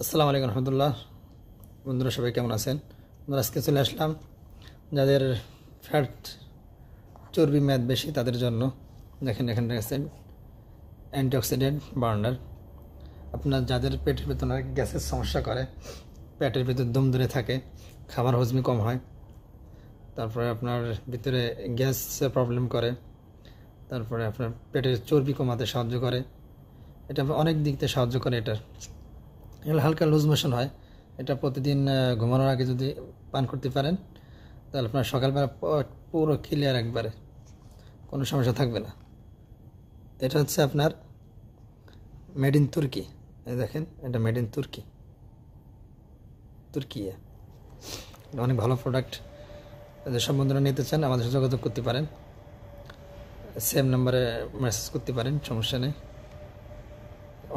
আসসালামু আলাইকুম রহমতুল্লাহ। বন্ধুরা সবাই কেমন আছেন? আমরা আজকে চলে আসলাম যাদের ফ্যাট চর্বি মেদ বেশি তাদের জন্য। দেখেন এখানে আছে অ্যান্টিঅক্সিডেন্ট বার্নার। আপনার যাদের পেটের ভিতরে গ্যাসের সমস্যা করে, পেটের ভিতর দম ধরে থাকে, খাবার হজমি কম হয়, তারপরে আপনার ভিতরে গ্যাসের প্রবলেম করে, তারপরে আপনার পেটের চর্বি কমাতে সাহায্য করে, এটা অনেক দিক থেকে সাহায্য করে। এগুলো হালকা লুজ মোশন হয়, এটা প্রতিদিন ঘুমানোর আগে যদি পান করতে পারেন তাহলে আপনার সকালবেলা পুরো ক্লিয়ার, একবারে কোনো সমস্যা থাকবে না। এটা হচ্ছে আপনার মেড ইন তুর্কি। দেখেন এটা মেড ইন তুর্কি, অনেক ভালো প্রোডাক্ট। যেসব বন্ধুরা নিতে চান আমাদের সাথে যোগাযোগ করতে পারেন, সেম নাম্বারে মেসেজ করতে পারেন, সমস্যা নেই।